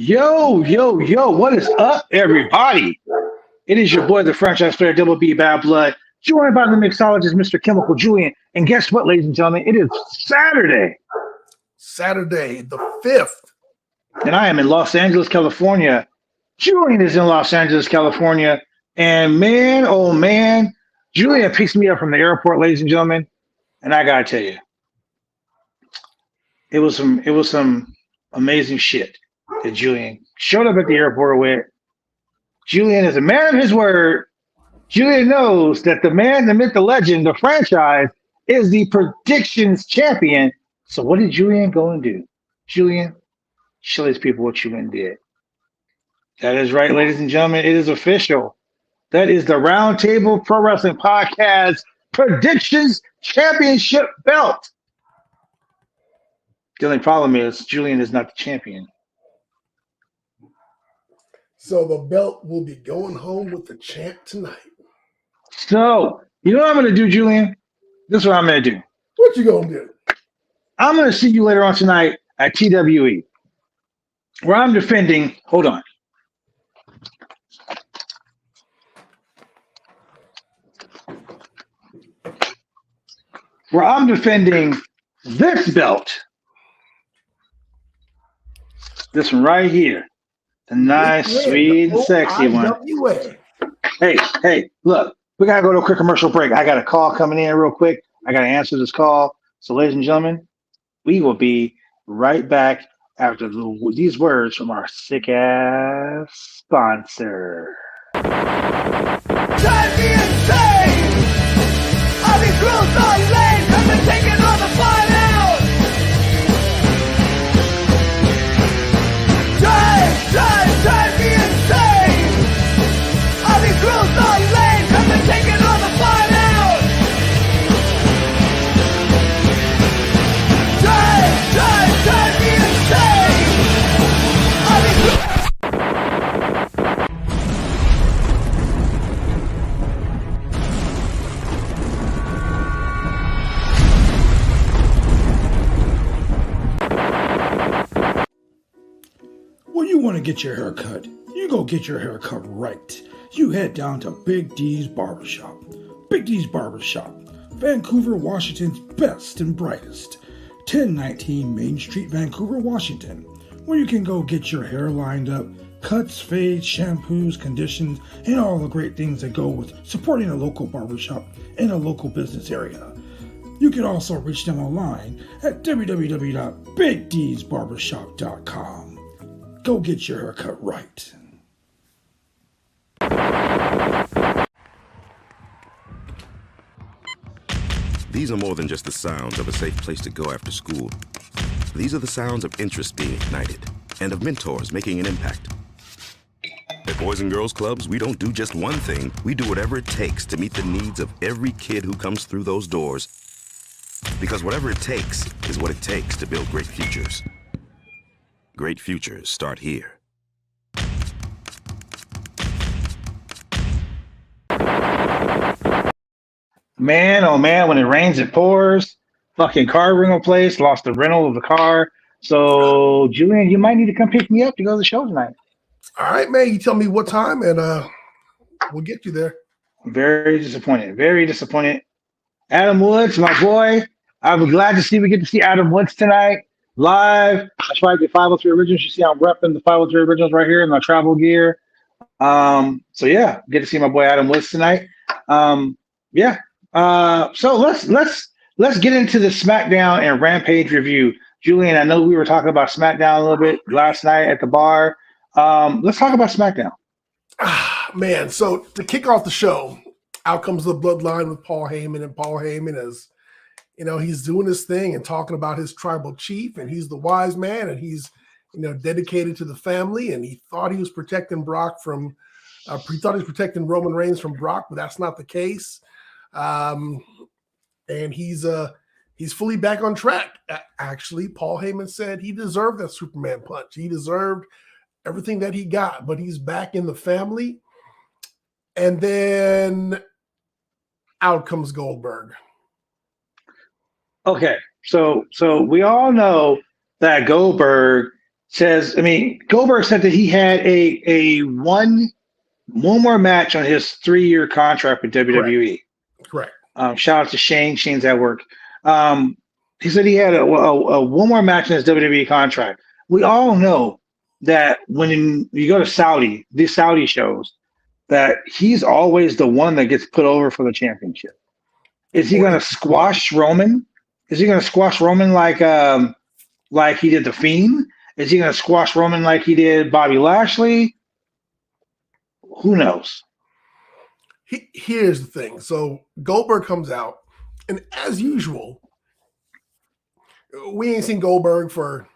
Yo, what is up, everybody? It is your boy, the franchise player, Double B Bad Blood, joined by the mixologist, Mr. Chemical Julian. And guess what, ladies and gentlemen? It is Saturday. Saturday, the 5th. And I am in Los Angeles, California. Julian is in Los Angeles, California. And man, oh man, Julian picks me up from the airport, ladies and gentlemen. And I gotta tell you, it was some amazing shit that Julian showed up at the airport with. Julian is a man of his word. Julian knows that the man, the myth, the legend, the franchise is the predictions champion. So what did Julian go and do? Julian, show these people what Julian did. That is right, ladies and gentlemen. It is official. That is the Roundtable Pro Wrestling Podcast Predictions Championship belt. The only problem is Julian is not the champion. So the belt will be going home with the champ tonight. So, you know what I'm going to do, Julian? This is what I'm going to do. What you going to do? I'm going to see you later on tonight at TWE, where I'm defending, hold on. Where I'm defending this belt. This one right here. The nice, sweet, and sexy one. Hey, look, we got to go to a quick commercial break. I got a call coming in real quick. I got to answer this call. So, ladies and gentlemen, we will be right back after these words from our sick-ass sponsor. Drive me insane! All these rules are lame, cause they're taking all the fun out! Drive me insane! All these rules are lame, cause they're taking all the fun out! Drive me insane! All these rules... When you want to get your hair cut, you go get your hair cut right. You head down to Big D's Barbershop. Big D's Barbershop, Vancouver, Washington's best and brightest. 1019 Main Street, Vancouver, Washington, where you can go get your hair lined up, cuts, fades, shampoos, conditions, and all the great things that go with supporting a local barbershop in a local business area. You can also reach them online at www.bigdsbarbershop.com. Go get your haircut right. These are more than just the sounds of a safe place to go after school. These are the sounds of interest being ignited and of mentors making an impact. At Boys and Girls Clubs, we don't do just one thing. We do whatever it takes to meet the needs of every kid who comes through those doors. Because whatever it takes is what it takes to build great futures. Great futures start here. Man, oh man, when it rains, it pours. Fucking car rental place, lost the rental of the car. So, Julian, you might need to come pick me up to go to the show tonight. All right, man. You tell me what time, and we'll get you there. Very disappointed. Very disappointed. Adam Woods, my boy. I'm glad to see we get to see Adam Woods tonight live. I tried the 503 Originals. You see, I'm repping the 503 Originals right here in my travel gear. So yeah, get to see my boy Adam Woods tonight. Yeah. So let's get into the SmackDown and Rampage review. Julian, I know we were talking about SmackDown a little bit last night at the bar. Let's talk about SmackDown. Man, so to kick off the show, out comes the bloodline with Paul Heyman, and Paul Heyman is, you know, he's doing his thing and talking about his tribal chief, and he's the wise man, and he's, you know, dedicated to the family, and he thought he was protecting Brock from, he thought he was protecting Roman Reigns from Brock, but that's not the case. And he's fully back on track. Actually, Paul Heyman said he deserved that Superman punch. He deserved everything that he got, but he's back in the family. And then out comes Goldberg. Okay, so we all know that Goldberg says, I mean, Goldberg said that he had a one more match on his 3-year contract with WWE. Correct. Shout out to Shane. Shane's at work. He said he had a one more match in his WWE contract. We all know that when you go to Saudi, these Saudi shows, that he's always the one that gets put over for the championship. Is he going to squash Roman? Is he going to squash Roman like he did the Fiend? Is he going to squash Roman like he did Bobby Lashley? Who knows? Here's the thing. So Goldberg comes out, and as usual, we ain't seen Goldberg for,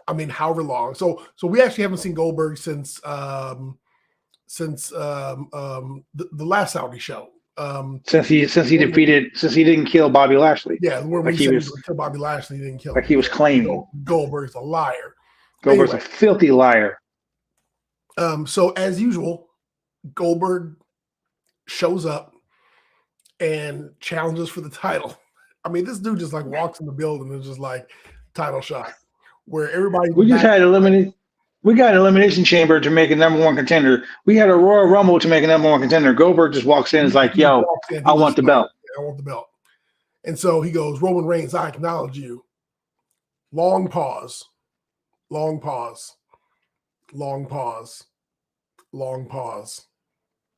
however long. So we actually haven't seen Goldberg since the last Saudi show. Since he didn't kill Bobby Lashley. Yeah, when like he said kill Bobby Lashley, he didn't kill him. Like he was claiming. Goldberg's a liar. Goldberg's a filthy liar. So as usual, Goldberg shows up and challenges for the title. I mean, this dude just like walks in the building and is just like title shot. Where everybody we got an Elimination Chamber to make a number one contender. We had a Royal Rumble to make a number one contender. Goldberg just walks in and is like, yo, I want the belt. I want the belt. And so he goes, Roman Reigns, I acknowledge you. Long pause. Long pause. Long pause. Long pause.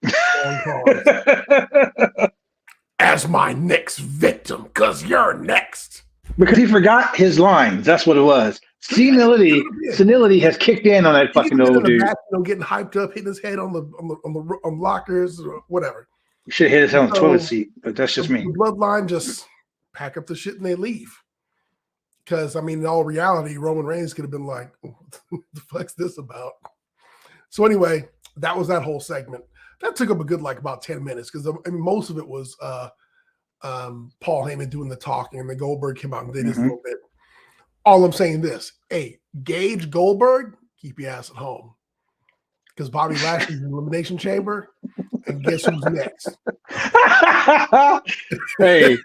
Long pause. As my next victim, because you're next. Because he forgot his lines. That's what it was. Senility has kicked in on that fucking old dude. Match, getting hyped up, hitting his head on lockers or whatever. He should have hit his head on the toilet seat, but that's just me. The bloodline just pack up the shit and they leave. Because in all reality, Roman Reigns could have been like, "What the fuck's this about?" So anyway, that was that whole segment. That took up a good about 10 minutes because most of it was Paul Heyman doing the talking, and then Goldberg came out and did his little bit. All I'm saying this, hey, Gage Goldberg, keep your ass at home. Because Bobby Lashley's in the Elimination Chamber, and guess who's next? hey,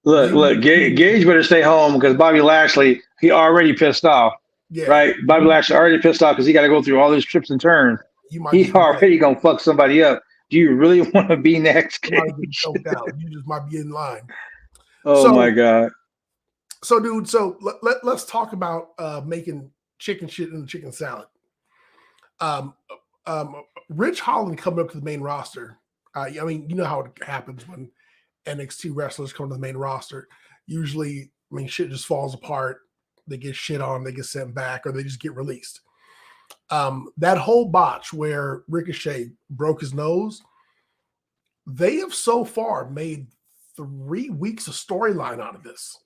look, Gage better stay home because Bobby Lashley, he already pissed off. Yeah. Right? Bobby Lashley already pissed off because he got to go through all these trips and turns. He already going to fuck somebody up. Do you really want to be next? You might get choked out. You just might be in line. Oh, my God. So, dude, let's talk about making chicken shit in the chicken salad. Rich Holland coming up to the main roster. You know how it happens when NXT wrestlers come to the main roster. Usually, shit just falls apart. They get shit on, they get sent back, or they just get released. That whole botch where Ricochet broke his nose, they have so far made 3 weeks of storyline out of this.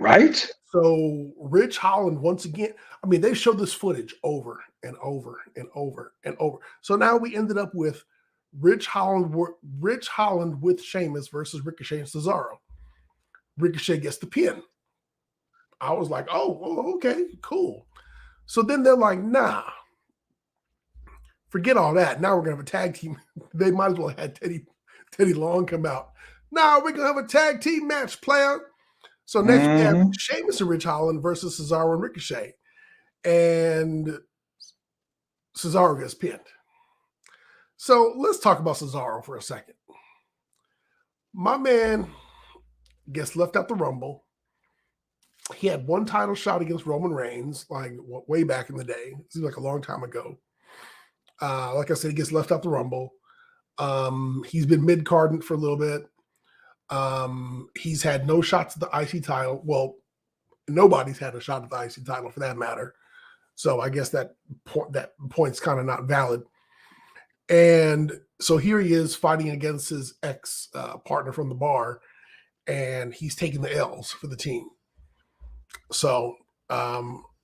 Right? So Rich Holland, once again, they showed this footage over and over and over and over. So now we ended up with Rich Holland with Sheamus versus Ricochet and Cesaro. Ricochet gets the pin. I was like, oh, okay, cool. So then they're like, nah, forget all that. Now we're going to have a tag team. They might as well have had Teddy Long come out. Nah, we're going to have a tag team match, player. So next we have Sheamus and Rich Holland versus Cesaro and Ricochet. And Cesaro gets pinned. So let's talk about Cesaro for a second. My man gets left out the Rumble. He had one title shot against Roman Reigns, way back in the day. It seems like a long time ago. Like I said, he gets left out the Rumble. He's been mid-carded for a little bit. He's had no shots at the IC title. Well, nobody's had a shot at the IC title for that matter. So I guess that point's kind of not valid. And so here he is fighting against his ex partner from the bar, and he's taking the L's for the team. So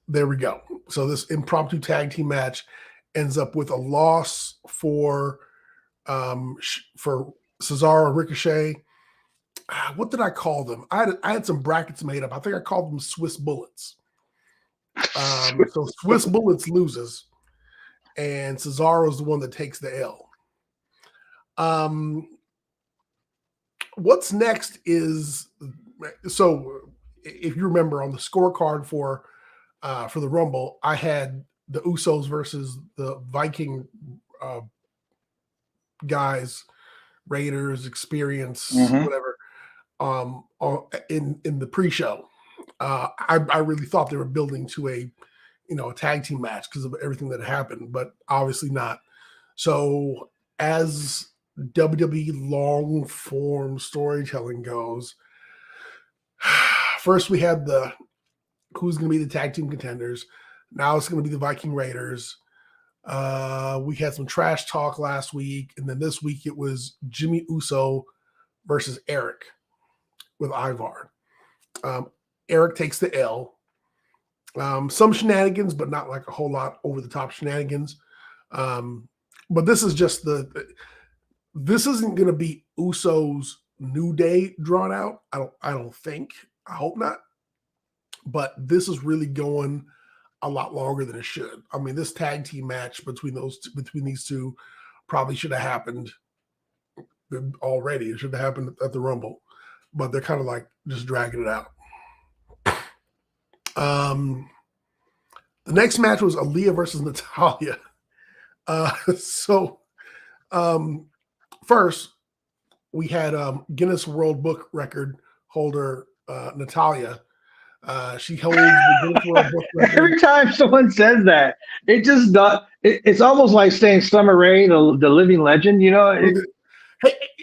there we go. So this impromptu tag team match ends up with a loss for Cesaro and Ricochet. What did I call them? I had some brackets made up. I think I called them Swiss Bullets. So Swiss Bullets loses, and Cesaro is the one that takes the L. What's next is, so if you remember on the scorecard for for the Rumble, I had the Usos versus the Viking guys, Raiders, Experience, whatever, in the pre-show. I really thought they were building to a tag team match because of everything that happened, but obviously not. So as WWE long form storytelling goes, first we had who's going to be the tag team contenders. Now it's going to be the Viking Raiders. We had some trash talk last week, and then this week it was Jimmy Uso versus Eric with Ivar. Eric takes the L. Some shenanigans, but not like a whole lot over the top shenanigans. But this is just this isn't going to be Uso's New Day drawn out. I don't think. I hope not. But this is really going a lot longer than it should. I mean, this tag team match between these two probably should have happened already. It should have happened at the Rumble, but they're kind of like just dragging it out. The next match was Aaliyah versus Natalya. First we had Guinness World Book record holder Natalya. She holds the Guinness World Book record. Every time someone says that, it's almost like saying Summer Rae, the living legend.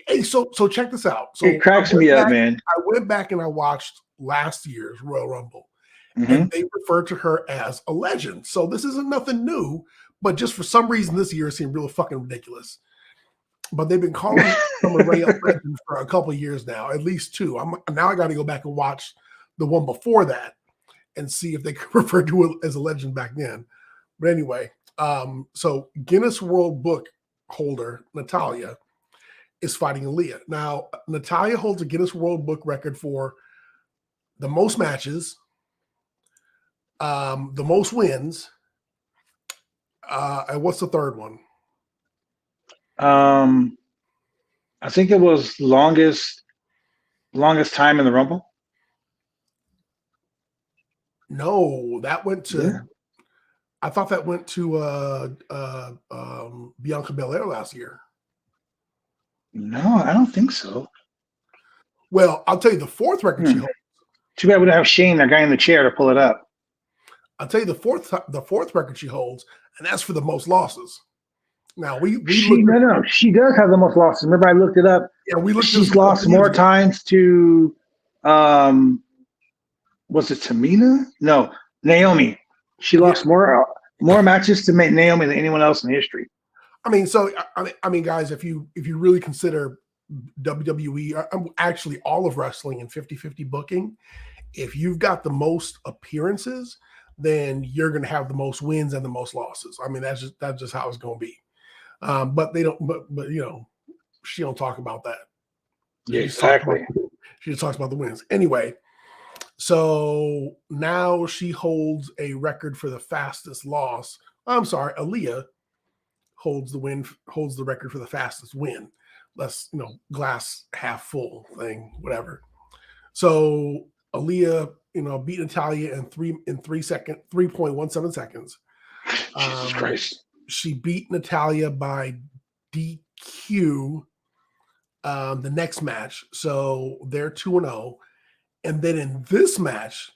Hey, so check this out. So it cracks me up, man. I went back and I watched last year's Royal Rumble, and they referred to her as a legend. So this isn't nothing new, but just for some reason this year it seemed really fucking ridiculous. But they've been calling Summer Rae a legend for a couple of years now, at least two. Now I got to go back and watch the one before that and see if they could refer to it as a legend back then. But anyway, so Guinness World Book holder Natalya is fighting Aaliyah. Now, Natalya holds a Guinness World Book record for the most matches, the most wins, and what's the third one? I think it was longest time in the Rumble. No, that went to. Yeah. I thought that went to Bianca Belair last year. No, I don't think so. Well, I'll tell you the fourth record she holds. Too bad we don't have Shane, that guy in the chair, to pull it up. I'll tell you the fourth record she holds, and that's for the most losses. Now she does have the most losses. Remember, I looked it up. Yeah, we looked. She's lost more times to, was it Tamina? No, Naomi. She lost more matches to Naomi than anyone else in history. I mean, guys, if you really consider WWE, actually all of wrestling in 50-50 booking, if you've got the most appearances, then you're going to have the most wins and the most losses. I mean, that's just how it's going to be. But they don't. But she don't talk about that. Yeah, exactly. She just talks about the wins. Anyway, so now she holds a record for the fastest loss. I'm sorry, Aaliyah holds the record for the fastest win. Less, glass half full thing, whatever. So Aaliyah, beat Natalya in 3.17 seconds. Jesus Christ. She beat Natalya by DQ the next match. So they're 2-0. And then in this match,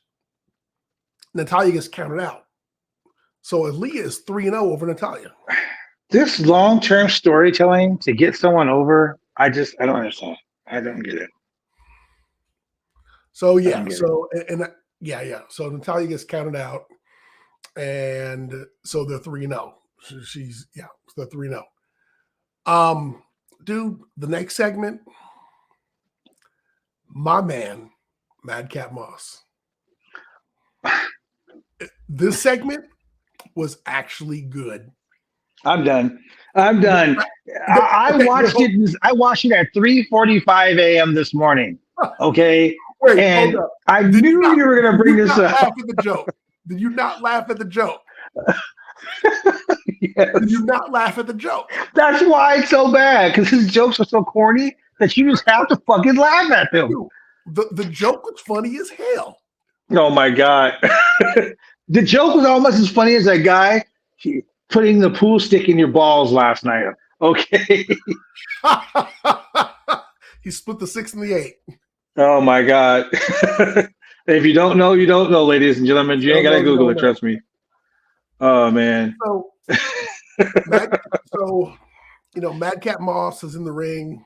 Natalya gets counted out. So Aaliyah is 3-0 over Natalya. This long-term storytelling to get someone over, I don't understand. I don't get it. So yeah, so Natalya gets counted out, and so they're 3-0. They're 3-0. Dude, the next segment, my man, Madcap Moss. This segment was actually good. I'm done. I watched it at 3:45 a.m. this morning. Okay. Wait, and I knew you were going to bring this up. Laugh at the joke? Did you not laugh at the joke? Yes. Did you not laugh at the joke? That's why it's so bad, because his jokes are so corny that you just have to fucking laugh at them. Dude, the joke was funny as hell. Oh my God. The joke was almost as funny as that guy putting the pool stick in your balls last night. Okay. He split the 6 and the 8. Oh my God. If you don't know, you don't know, ladies and gentlemen. You ain't gotta Google it, trust me. Oh man. So, Madcap Moss is in the ring.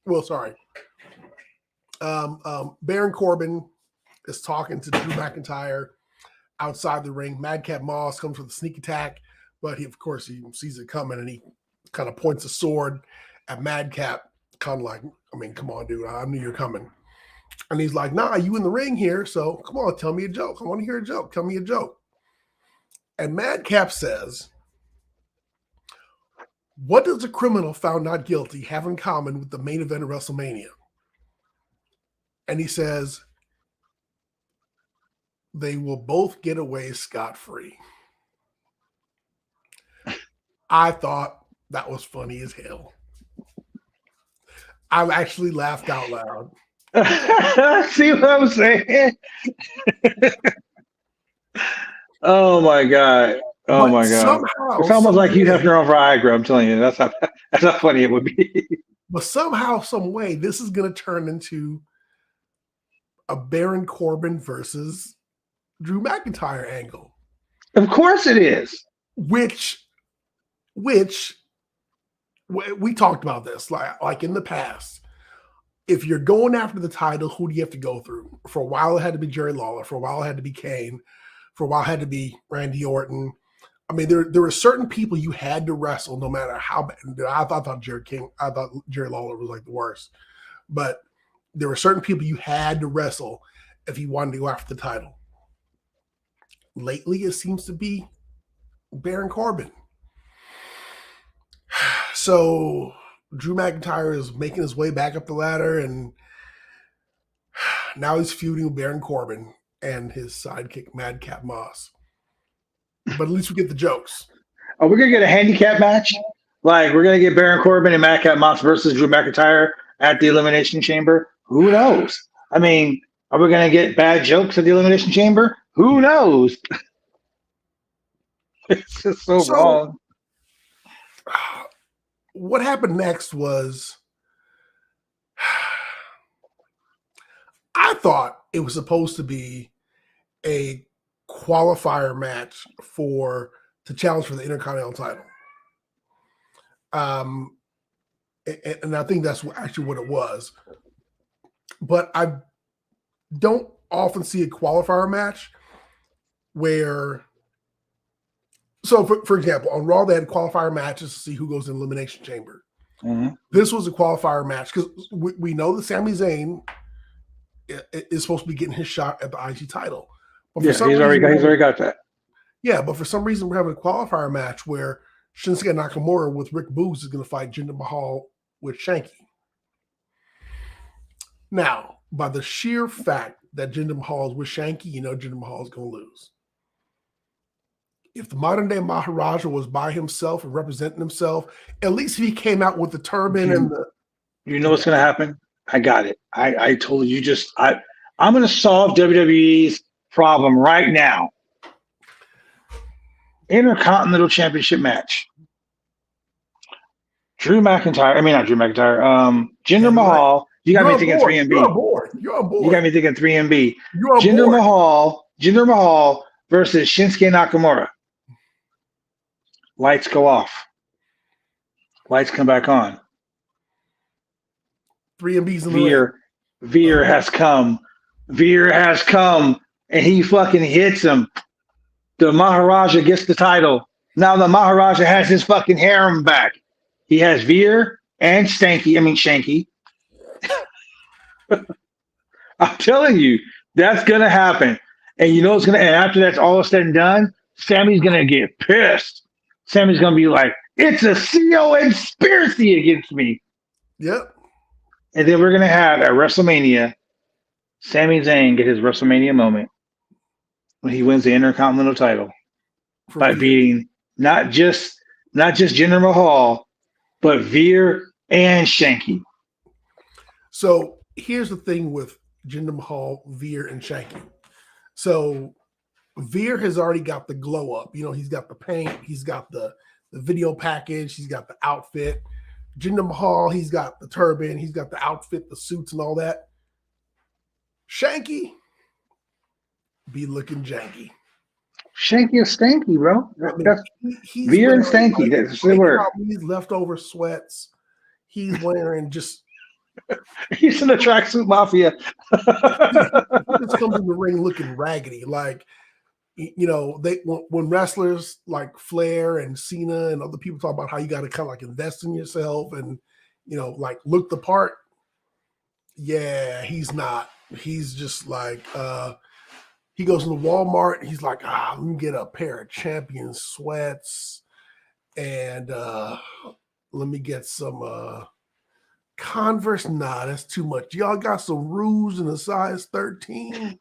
Well, sorry. Baron Corbin is talking to Drew McIntyre outside the ring. Madcap Moss comes with a sneak attack, but he sees it coming and he kind of points a sword at Madcap, kind of like, I mean, come on, dude, I knew you're coming. And he's like, nah, you in the ring here, so come on, tell me a joke. I want to hear a joke. Tell me a joke. And Madcap says, what does a criminal found not guilty have in common with the main event of WrestleMania? And he says, they will both get away scot-free. I thought that was funny as hell. I actually laughed out loud. See what I'm saying? Oh my God. Oh my God. It's almost like you'd have your own Viagra, I'm telling you. That's how funny it would be. But somehow, some way, this is going to turn into a Baron Corbin versus Drew McIntyre angle. Of course it is. Which we talked about this, like in the past. If you're going after the title, who do you have to go through? For a while, it had to be Jerry Lawler. For a while, it had to be Kane. For a while, it had to be Randy Orton. I mean, there were certain people you had to wrestle, no matter how bad. I thought Jerry Lawler was like the worst, but there were certain people you had to wrestle if you wanted to go after the title. Lately, it seems to be Baron Corbin. So Drew McIntyre is making his way back up the ladder, and now he's feuding with Baron Corbin and his sidekick Madcap Moss. But at least we get the jokes. Are we gonna get a handicap match? Like we're gonna get Baron Corbin and Madcap Moss versus Drew McIntyre at the Elimination Chamber? Who knows? I mean, are we gonna get bad jokes at the Elimination Chamber? Who knows? It's just so wrong. What happened next was, I thought it was supposed to be a qualifier match to challenge for the Intercontinental title. And I think that's actually what it was. But I don't often see a qualifier match where, so for example, on Raw, they had qualifier matches to see who goes in Elimination Chamber. Mm-hmm. This was a qualifier match because we know that Sami Zayn is supposed to be getting his shot at the IG title. But he's already got that. Yeah, but for some reason, we're having a qualifier match where Shinsuke Nakamura with Rick Boogs is going to fight Jinder Mahal with Shanky. Now, by the sheer fact that Jinder Mahal is with Shanky, you know Jinder Mahal is going to lose. If the modern day Maharaja was by himself and representing himself, at least if he came out with the turban and the... You know what's going to happen? I got it. I told you I'm going to solve WWE's problem right now. Intercontinental Championship match. Jinder Mahal. You got me thinking 3MB. You're on board. You got me thinking 3MB. Jinder Mahal versus Shinsuke Nakamura. Lights go off. Lights come back on. 3MB's in the ring. Veer has come. And he fucking hits him. The Maharaja gets the title. Now the Maharaja has his fucking harem back. He has Veer and Shanky. I'm telling you, that's gonna happen. And you know and after that's all said and done, Sammy's gonna get pissed. Sammy's gonna be like, it's a CO conspiracy against me. Yep. And then we're gonna have at WrestleMania, Sami Zayn get his WrestleMania moment when he wins the Intercontinental title by beating not just Jinder Mahal, but Veer and Shanky. So here's the thing with Jinder Mahal, Veer, and Shanky. So Veer has already got the glow up. He's got the paint, he's got the video package, he's got the outfit. Jinder Mahal, he's got the turban, he's got the outfit, the suits, and all that. Shanky be looking janky. Shanky or stanky, bro. He's Veer and wearing, stanky. That's the word. He's leftover sweats. He's wearing just. He's in the tracksuit mafia. He just comes in the ring looking raggedy. Like, when wrestlers like Flair and Cena and other people talk about how you got to kind of like invest in yourself and, like look the part. Yeah, he's not. He's just like, he goes into Walmart. He's like, let me get a pair of champion sweats and let me get some Converse. Nah, that's too much. Y'all got some Ruse in a size 13.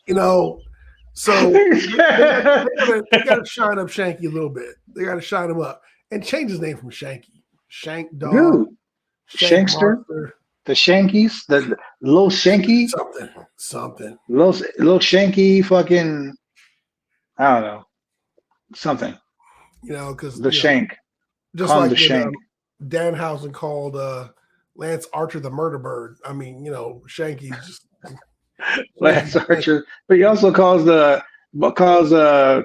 So they got to shine up Shanky a little bit. They got to shine him up and change his name from Shanky. Shank Dog. Dude, Shankster. Shankster. The Shankies, the little Shanky, something, little Shanky, fucking, I don't know, something. Because the Shank, just like the Shank. Danhausen called Lance Archer the Murder Bird. I mean, Shanky's just Lance Archer, but he also calls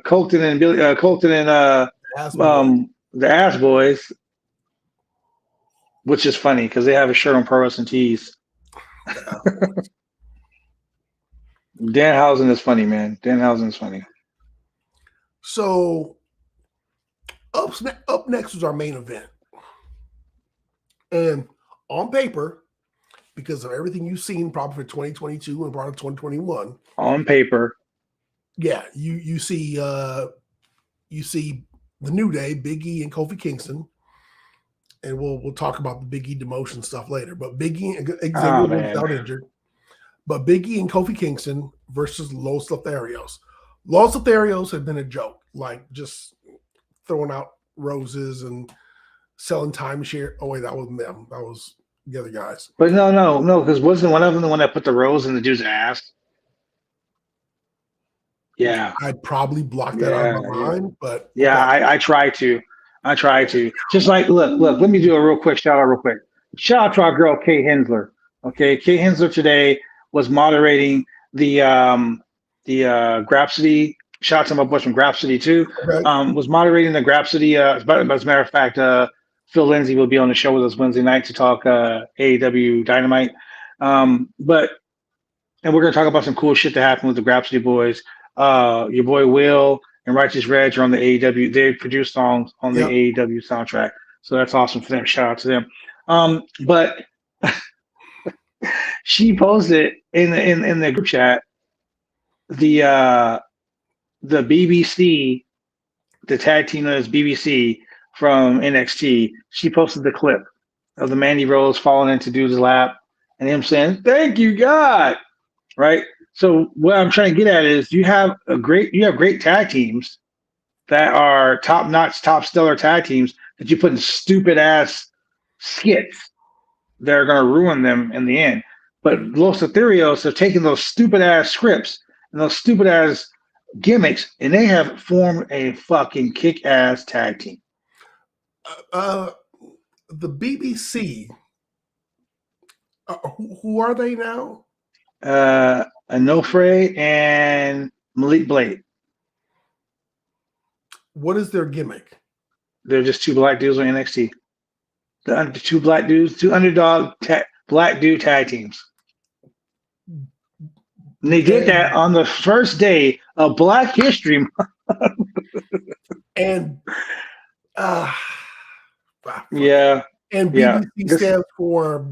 Colton and Billy, the Ass Boys. Which is funny because they have a shirt on Pro Wrestling Tees. Danhausen is funny, man. Danhausen is funny. So up next was our main event. And on paper, because of everything you've seen probably for 2022 and brought up 2021. On paper. Yeah, you see the New Day, Big E and Kofi Kingston. And we'll talk about the Big E demotion stuff later. But Big E and Xavier Woods out injured. But Big E and Kofi Kingston versus Los Lotharios. Los Lotharios have been a joke, like just throwing out roses and selling timeshare. Oh wait, that wasn't them. That was the other guys. But no, because wasn't one of them the one that put the rose in the dude's ass? Yeah, I'd probably block that out of my mind, but I try to. Just like, look, let me do a real quick shout out. Shout out to our girl, Kate Hensler. Okay, Kate Hensler today was moderating the Grapsody. Shout out to my boys from Grapsody too. Okay. Was moderating the Grapsody. As a matter of fact, Phil Lindsay will be on the show with us Wednesday night to talk AEW Dynamite. And we're gonna talk about some cool shit that happened with the Grapsody boys. Your boy Will and Righteous Reg are on the AEW. They produce songs on the AEW soundtrack. So that's awesome for them. Shout out to them. But she posted in the group chat the BBC, the tag team is BBC from NXT. She posted the clip of the Mandy Rose falling into dude's lap and him saying, "Thank you, God." Right? So what I'm trying to get at is you have great tag teams that are top-notch, top-stellar tag teams that you put in stupid-ass skits that are going to ruin them in the end. But Los Ethereos have taken those stupid-ass scripts and those stupid-ass gimmicks, and they have formed a fucking kick-ass tag team. The BBC, who are they now? Onofre and Malik Blade. What is their gimmick? They're just two black dudes on NXT. The two black dudes, two underdog black dude tag teams. And they did that on the first day of Black History Month. And yeah. And BBC stands for.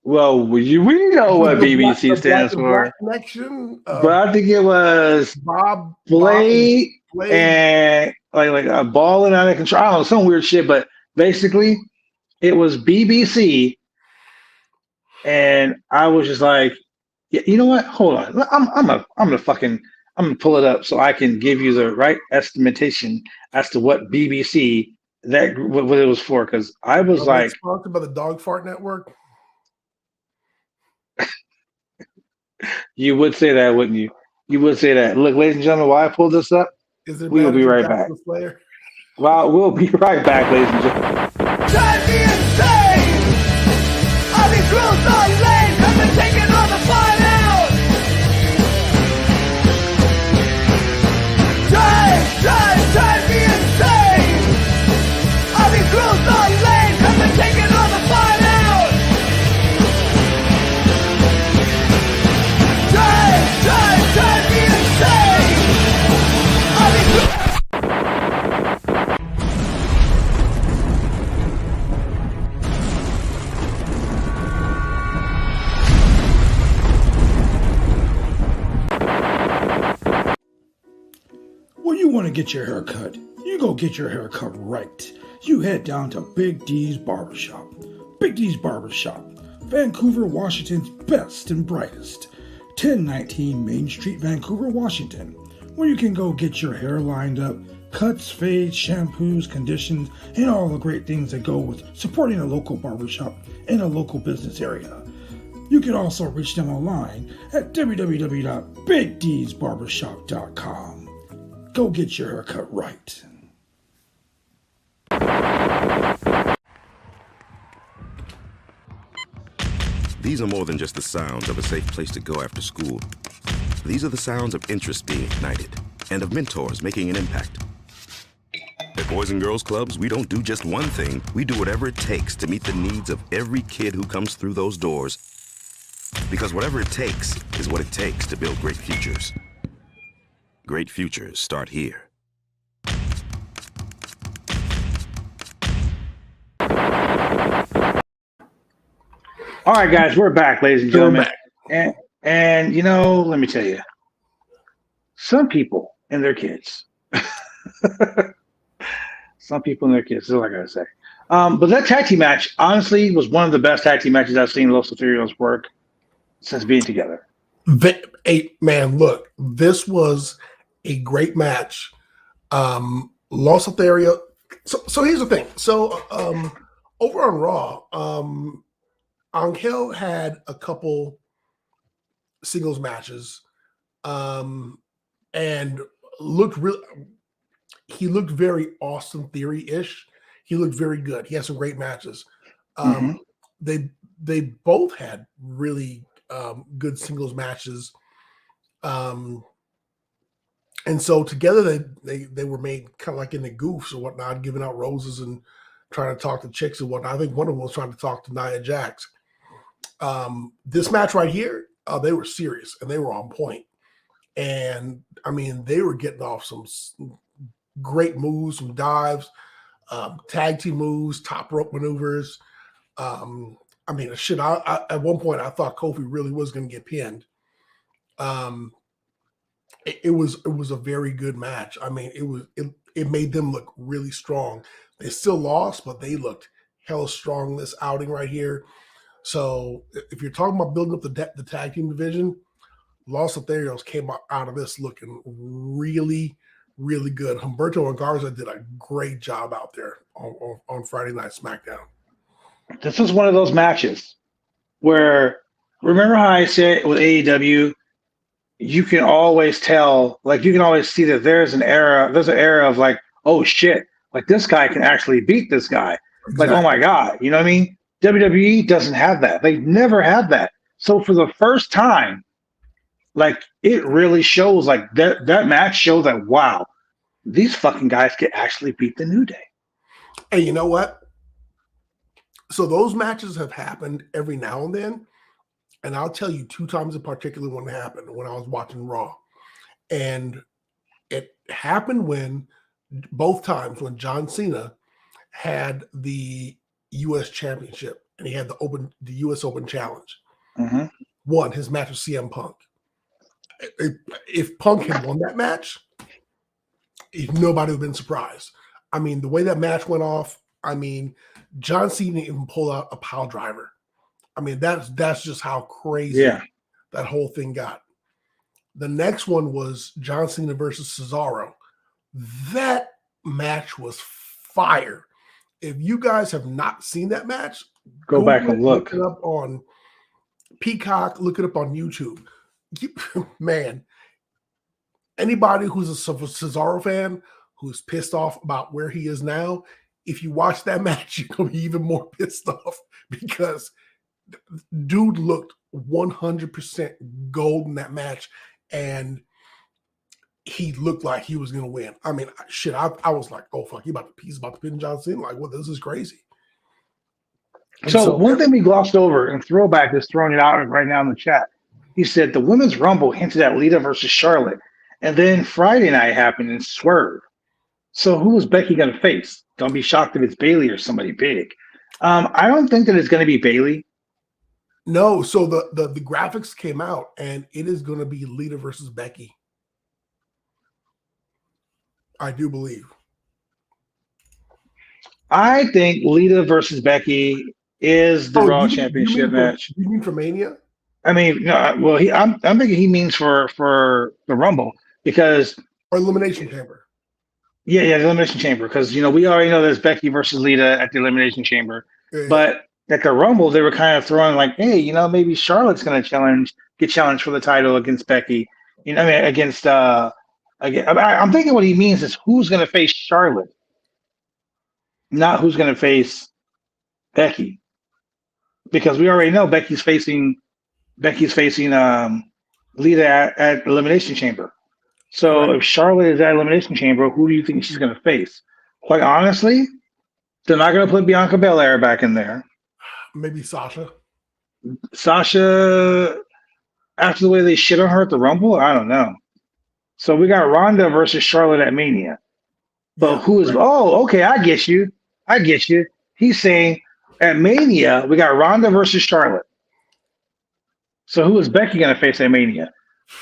Well, we know what BBC stands for. Connection, but I think it was Bob Blade and like a ball and out of control. I don't know, some weird shit, but basically it was BBC. And I was just like, yeah, you know what? Hold on. I'm gonna pull it up so I can give you the right estimation as to what BBC what it was for. Because I was like, sponsored by the Dog Fart Network. You would say that, wouldn't you? You would say that. Look, ladies and gentlemen, why I pulled this up? Is it We will be manager right Jackson back. Flair? Well, we'll be right back, ladies and gentlemen. Drive me insane! All these rules are lame, have been taking all the fun out! Drive me insane! All these rules are lame, have been taking all the fun out! Drive me insane! All these rules... When you want to get your hair cut, you go get your hair cut right. You head down to Big D's Barbershop. Big D's Barbershop, Vancouver, Washington's best and brightest. 1019 Main Street, Vancouver, Washington, where you can go get your hair lined up, cuts, fades, shampoos, conditions, and all the great things that go with supporting a local barbershop in a local business area. You can also reach them online at www.bigdsbarbershop.com. Go get your haircut right. These are more than just the sounds of a safe place to go after school. These are the sounds of interest being ignited and of mentors making an impact. At Boys and Girls Clubs, we don't do just one thing. We do whatever it takes to meet the needs of every kid who comes through those doors. Because whatever it takes is what it takes to build great futures. Great futures start here. All right, guys, we're back, ladies and gentlemen. back. And you know, let me tell you, some people and their kids, some people and their kids, that's all I gotta say. But that tag team match, honestly, was one of the best tag team matches I've seen Los Lotharios work since being together. Man, look, this was a great match. Los Lotharios. So here's the thing. So over on Raw, Angel had a couple singles matches, and he looked very Austin Theory-ish. He looked very good. He had some great matches. They both had really good singles matches. And so together they were made kind of like in the goofs or whatnot, giving out roses and trying to talk to chicks and whatnot. I think one of them was trying to talk to Nia Jax. This match right here, they were serious and they were on point. And I mean, they were getting off some great moves, some dives, tag team moves, top rope maneuvers. I mean, shit. I at one point I thought Kofi really was going to get pinned. It was a very good match. I mean, it made them look really strong. They still lost, but they looked hella strong this outing right here. So if you're talking about building up the tag team division, Los Lotharios came out of this looking really, really good. Humberto and Garza did a great job out there on Friday Night SmackDown. This was one of those matches where, remember how I said with AEW, you can always tell, like you can always see that there's an era of like, oh shit, like this guy can actually beat this guy. Exactly. Like, oh my God, you know what I mean? WWE doesn't have that. They never had that. So for the first time, like it really shows, like that match shows that, wow, these fucking guys can actually beat the New Day. And you know what? So those matches have happened every now and then. And I'll tell you 2 times in particular when it happened, when I was watching Raw. And it happened both times when John Cena had the U.S. Championship and he had the U.S. Open Challenge. Mm-hmm. One, his match with CM Punk. If Punk had won that match, nobody would have been surprised. I mean, the way that match went off, I mean, John Cena even pulled out a pile driver. I mean, that's just how crazy that whole thing got. The next one was John Cena versus Cesaro. That match was fire. If you guys have not seen that match, go back and look it up on Peacock, look it up on YouTube. Man, anybody who's a Cesaro fan who's pissed off about where he is now, if you watch that match, you're going to be even more pissed off because dude looked 100% gold in that match, and he looked like he was going to win. I mean, shit, I was like, oh, fuck, he's about to pin John Cena. Like, well, this is crazy. So one thing we glossed over, and Throwback is throwing it out right now in the chat. He said the Women's Rumble hinted at Lita versus Charlotte, and then Friday night happened and Swerve. So who is Becky going to face? Don't be shocked if it's Bayley or somebody big. I don't think that it's going to be Bayley. No, so the graphics came out, and it is going to be Lita versus Becky. I do believe. I think Lita versus Becky is the Raw Championship match. You mean for Mania? I mean, no. Well, I'm thinking he means for the Rumble because or Elimination Chamber. Yeah, the Elimination Chamber because we already know there's Becky versus Lita at the Elimination Chamber, but at the Rumble they were kind of throwing like, hey, maybe Charlotte's going to get challenged for the title against Becky. Against. I'm thinking what he means is who's going to face Charlotte, not who's going to face Becky, because we already know Becky's facing Lita at Elimination Chamber. So if Charlotte is at Elimination Chamber, who do you think she's going to face? Quite honestly, they're not going to put Bianca Belair back in there. Maybe Sasha. Sasha, after the way they shit on her at the Rumble, I don't know. So we got Ronda versus Charlotte at Mania. But who is? Oh, okay, I get you. He's saying at Mania we got Ronda versus Charlotte. So who is Becky going to face at Mania?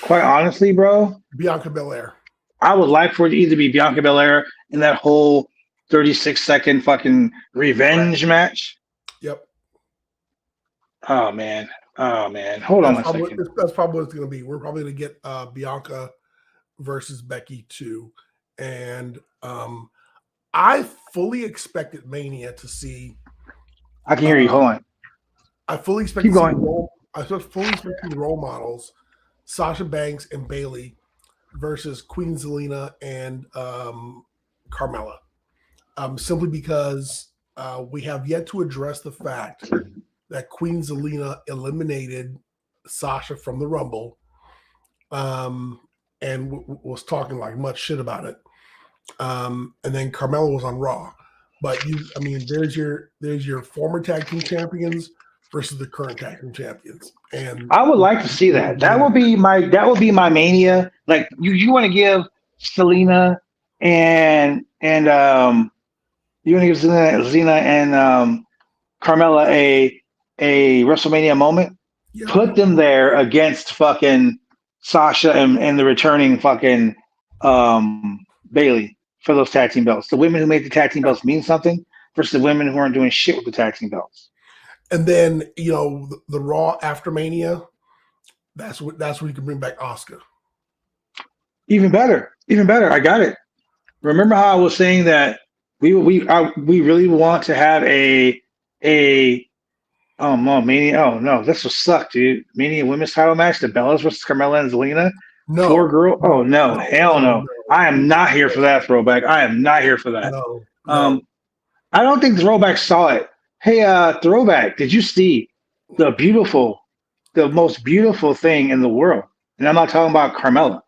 Quite honestly, bro, Bianca Belair. I would like for it to either be Bianca Belair in that whole 36-second fucking revenge match. Yep. Oh man. Hold on a second. That's probably what it's going to be. We're probably going to get Bianca versus Becky too, and I fully expected Mania to see. I can hear you. Hold on. I fully expect. Keep going. Fully expecting role models, Sasha Banks and Bayley versus Queen Zelina and Carmella. Simply because we have yet to address the fact that Queen Zelina eliminated Sasha from the Rumble. And was talking like much shit about it. And then Carmella was on Raw. But there's your former tag team champions versus the current tag team champions. And I would like to see that. That would be my Mania. Like you want to give Selena and you want to give Zelina and Carmella a WrestleMania moment. Yeah. Put them there against fucking Sasha and the returning fucking Bayley for those tag team belts. The women who made the tag team belts mean something versus the women who aren't doing shit with the tag team belts. And then the Raw after Mania, that's where you can bring back Asuka. Even better. I got it. Remember how I was saying that we really want to have a Mania. Oh no, this will suck, dude. Mania women's title match, the Bellas versus Carmella and Zelina. No. Poor girl. Oh no, hell no. I am not here for that, Throwback. I am not here for that. No. I don't think Throwback saw it. Hey, Throwback, did you see the most beautiful thing in the world? And I'm not talking about Carmella.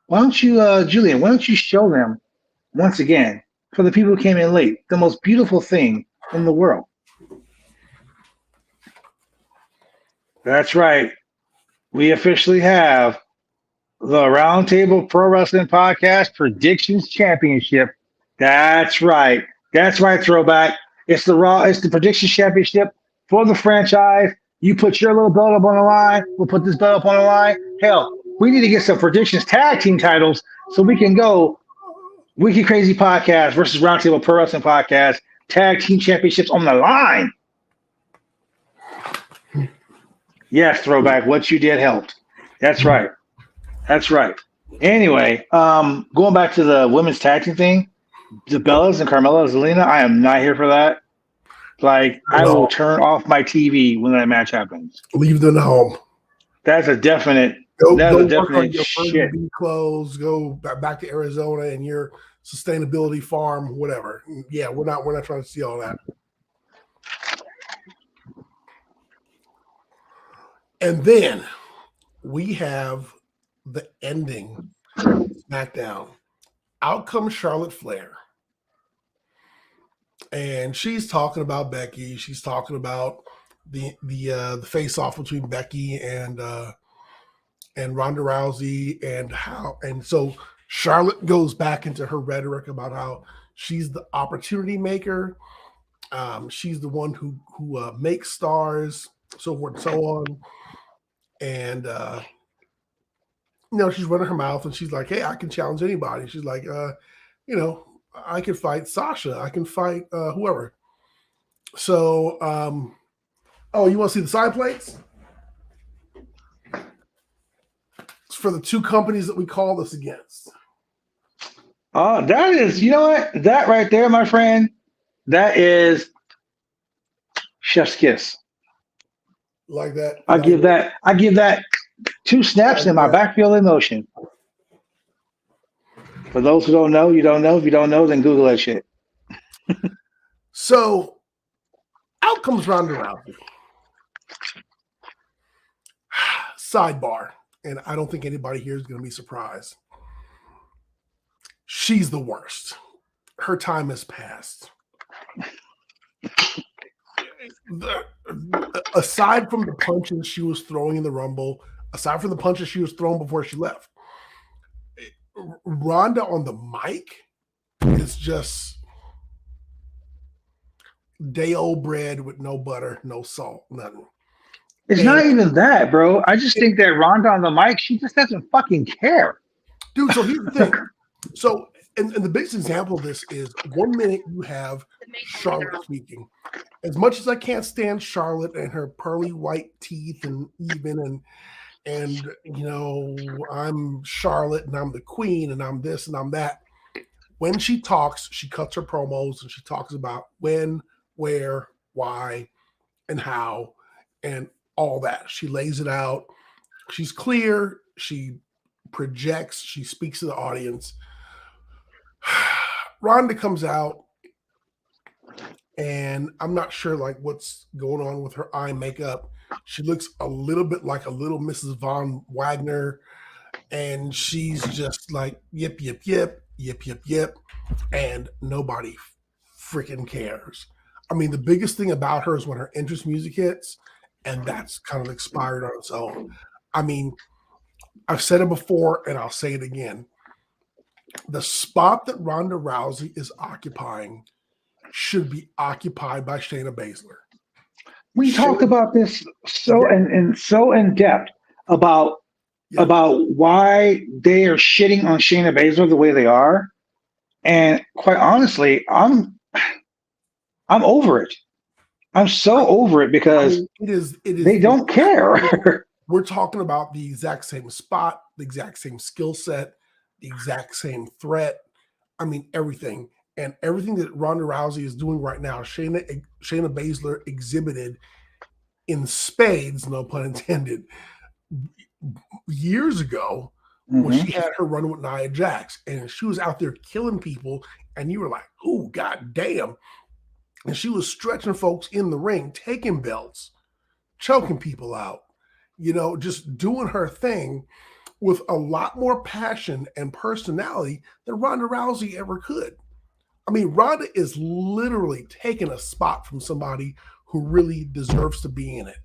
Why don't you, Julian, why don't you show them once again, for the people who came in late, the most beautiful thing in the world? That's right. We officially have the Roundtable Pro Wrestling Podcast Predictions Championship. That's right. Throwback. It's the Predictions Championship for the franchise. You put your little belt up on the line. We'll put this belt up on the line. Hell, we need to get some Predictions tag team titles so we can go Wiki Crazy Podcast versus Roundtable Pro Wrestling Podcast tag team championships on the line. Yes, Throwback. What you did helped. That's right. Anyway, going back to the women's tag team thing, the Bellas and Carmella and Zelina, I am not here for that. Like, I will turn off my TV when that match happens. Leave them home. That's a definite Go That was work on definitely your shit. Virgin Bee clothes. Go back to Arizona and your sustainability farm, whatever. Yeah, we're not trying to see all that. And then we have the ending SmackDown. Out comes Charlotte Flair. And she's talking about Becky. She's talking about the face off between Becky and Ronda Rousey and so Charlotte goes back into her rhetoric about how she's the opportunity maker. She's the one who makes stars, so forth and so on. And she's running her mouth and she's like, "Hey, I can challenge anybody." She's like, I can fight Sasha. I can fight whoever. So, you want to see the side plates? It's for the two companies that we call this against. That is, you know what? That right there, my friend, that is chef's kiss. Like that. I give that 2 snaps in my backfield in motion. For those who don't know, you don't know. If you don't know, then Google that shit. So out comes Ronda Rousey. Sidebar, and I don't think anybody here is going to be surprised. She's the worst. Her time has passed. Aside from the punches she was throwing in the Rumble, aside from the punches she was throwing before she left, Ronda on the mic is just day old bread with no butter, no salt, nothing. It's not even that, bro. I just think that Ronda on the mic, she just doesn't fucking care. Dude, so here's the thing. So, and the biggest example of this is 1 minute you have Charlotte speaking. As much as I can't stand Charlotte and her pearly white teeth and I'm Charlotte and I'm the queen and I'm this and I'm that. When she talks, she cuts her promos and she talks about when, where, why, and how, and all that. She lays it out. She's clear. She projects. She speaks to the audience. Ronda comes out, and I'm not sure what's going on with her eye makeup. She looks a little bit like a little Mrs. Von Wagner, and she's just like yip, yip, yip, yip, yip, yip, and nobody freaking cares. I mean, the biggest thing about her is when her entrance music hits, and that's kind of expired on its own. I mean, I've said it before, and I'll say it again. The spot that Ronda Rousey is occupying should be occupied by Shayna Baszler. We talked about this so in depth about why they are shitting on Shayna Baszler the way they are, and quite honestly, I'm over it. I'm so over it because it is they don't care. We're talking about the exact same spot, the exact same skill set, the exact same threat. I mean, everything. And everything that Ronda Rousey is doing right now, Shayna Baszler exhibited in spades, no pun intended, years ago when she had her run with Nia Jax. And she was out there killing people, and you were like, oh, god damn. And she was stretching folks in the ring, taking belts, choking people out, just doing her thing with a lot more passion and personality than Ronda Rousey ever could. I mean, Ronda is literally taking a spot from somebody who really deserves to be in it.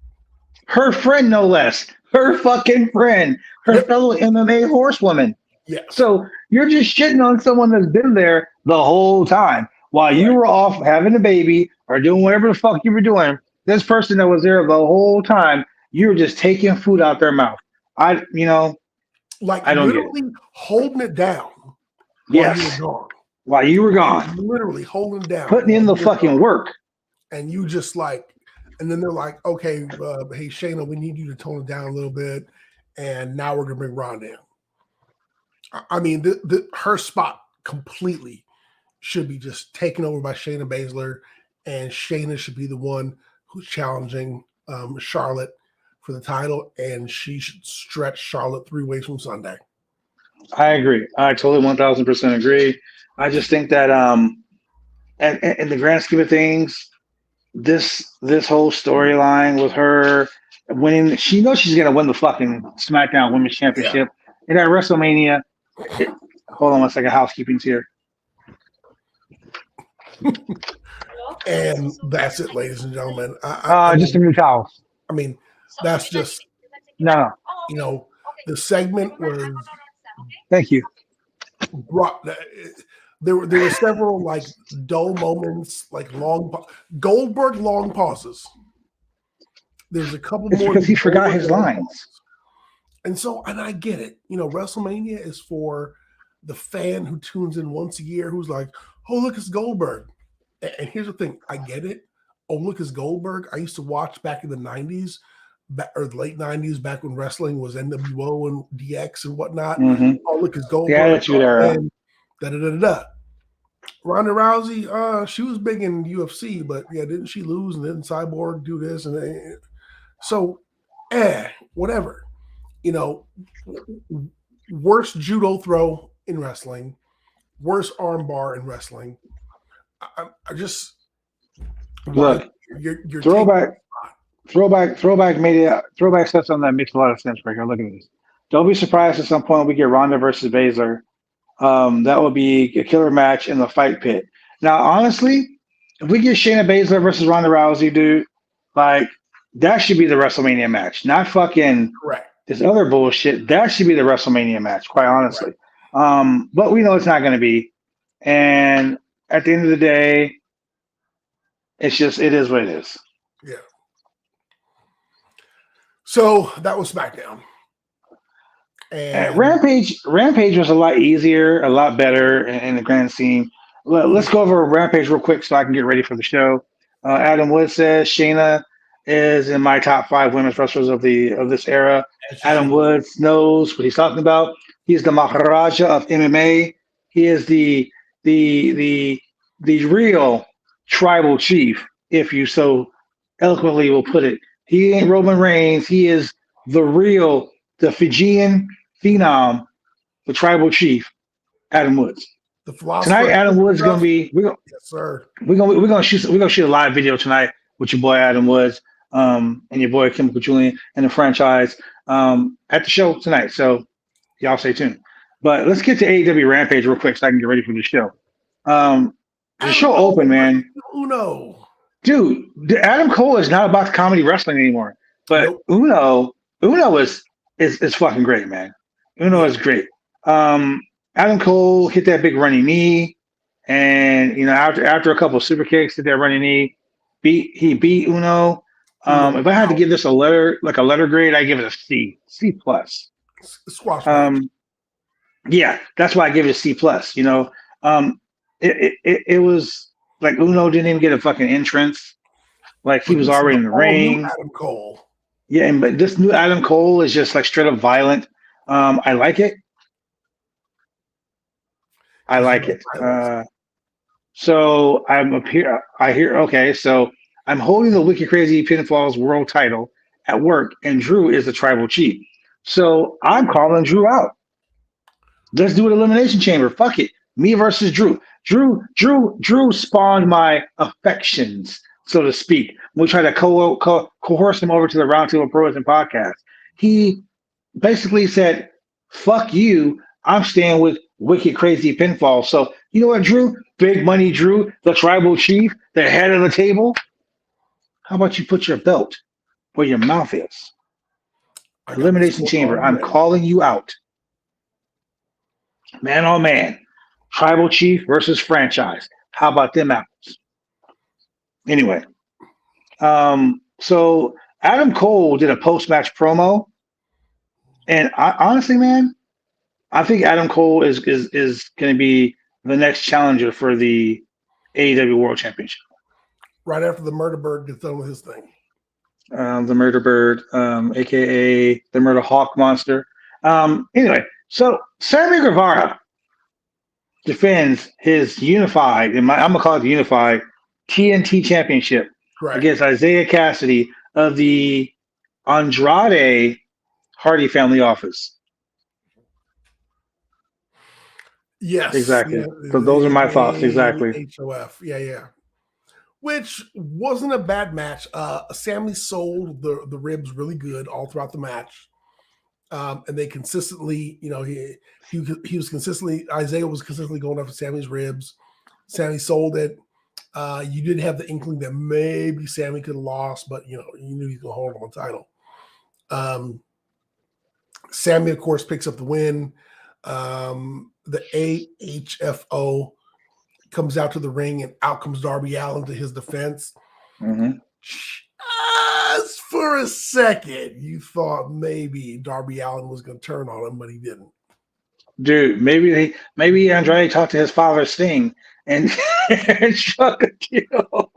Her friend, no less. Her fucking friend. Her fellow MMA horsewoman. Yeah. So you're just shitting on someone that's been there the whole time. While you were off having a baby or doing whatever the fuck you were doing, this person that was there the whole time, you were just taking food out their mouth. I don't literally holding it down. Yes. While you were gone. Literally holding down. Putting in the fucking work. And you just and then they're like, okay, hey, Shayna, we need you to tone it down a little bit. And now we're going to bring Ronda in. I mean, her spot completely should be just taken over by Shayna Baszler, and Shayna should be the one who's challenging Charlotte for the title, and she should stretch Charlotte 3 ways from Sunday. I agree. I totally 1000% agree. I just think that in the grand scheme of things, this whole storyline with her winning, she knows she's gonna win the fucking SmackDown Women's Championship. And at WrestleMania, hold on one second, housekeeping's here. And that's it, ladies and gentlemen. Just a new towel. I mean, that's just No. the segment was. Thank you. There were several like dull moments, like Goldberg long pauses. There's a couple it's more because he forgot his lines. And I get it. WrestleMania is for the fan who tunes in once a year who's like, oh, look, it's Goldberg. And here's the thing. I get it. Oh, look, it's Goldberg. I used to watch back in the 90s, or the late 90s, back when wrestling was NWO and DX and whatnot. Mm-hmm. Oh, look, it's Goldberg. Yeah, that's you there. Da-da-da-da-da. Ronda Rousey, she was big in UFC, but yeah, didn't she lose? And didn't Cyborg do this? And so, whatever. Worst judo throw in wrestling, worst arm bar in wrestling. I just look. You're throwback media. Throwback stuff on that makes a lot of sense right here. Look at this. Don't be surprised at some point we get Ronda versus Baszler. That will be a killer match in the fight pit. Now, honestly, if we get Shayna Baszler versus Ronda Rousey, dude, like that should be the WrestleMania match, not fucking this other bullshit. That should be the WrestleMania match, quite honestly. But we know it's not going to be. And at the end of the day, it is what it is. Yeah. So that was SmackDown. And Rampage was a lot easier, a lot better in the grand scheme. Let's go over Rampage real quick so I can get ready for the show. Adam Wood says Shayna is in my top 5 women's wrestlers of this era. Adam Woods knows what he's talking about. He's the Maharaja of MMA. He is the real tribal chief, if you so eloquently will put it. He ain't Roman Reigns. He is the Fijian phenom, the tribal chief, Adam Woods. The philosopher. Tonight, Adam Woods is gonna be. Yes, sir. We're gonna shoot a live video tonight with your boy Adam Woods, and your boy Chemical Julian and the franchise at the show tonight. So y'all stay tuned. But let's get to AEW Rampage real quick so I can get ready for the show. The show open, man. Uno. Dude, Adam Cole is not about the comedy wrestling anymore. But Uno is fucking great, man. Uno is great. Adam Cole hit that big running knee, and after a couple of super kicks, hit that running knee. He beat Uno. If I had to give this a letter grade, I give it a C plus. Squash. Yeah, that's why I give it a C plus. It was like Uno didn't even get a fucking entrance. Like he was already in the ring. Adam Cole. Yeah, but this new Adam Cole is just like straight up violent. I like it. So I'm up here. Okay, so I'm holding the Wicked Crazy Pinfalls World Title at work, and Drew is the tribal chief. So I'm calling Drew out. Let's do an Elimination Chamber. Fuck it. Me versus Drew. Drew spawned my affections, so to speak. We try to coerce him over to the Roundtable Pro Wrestling podcast. He basically said, fuck you. I'm staying with Wicked Crazy Pinfall. So, you know what, Drew? Big Money Drew, the tribal chief, the head of the table. How about you put your belt where your mouth is? Elimination Chamber. I'm calling you out. Man on man. Tribal chief versus franchise. How about them apples? Anyway. So Adam Cole did a post-match promo. And honestly, man, I think Adam Cole is going to be the next challenger for the AEW World Championship. Right after the Murder Bird gets done with his thing. The Murder Bird, a.k.a. the Murder Hawk Monster. Anyway, so Sammy Guevara defends his unified, I'm going to call it the unified TNT Championship against Isaiah Cassidy of the Andrade Hardy family office. Yes, Exactly. yeah, So those are my thoughts. Exactly. HOF, yeah. Which wasn't a bad match. Sammy sold the ribs really good all throughout the match, and they consistently, he was consistently, Isaiah was consistently going after Sammy's ribs. Sammy sold it. You did have the inkling that maybe Sammy could have lost, but you knew he was going to hold on the title. Sammy, of course, picks up the win. The AHFO comes out to the ring, and out comes Darby Allin to his defense. Mm-hmm. Just for a second, you thought maybe Darby Allin was going to turn on him, but he didn't. Dude, maybe Andrade talked to his father Sting and struck a deal.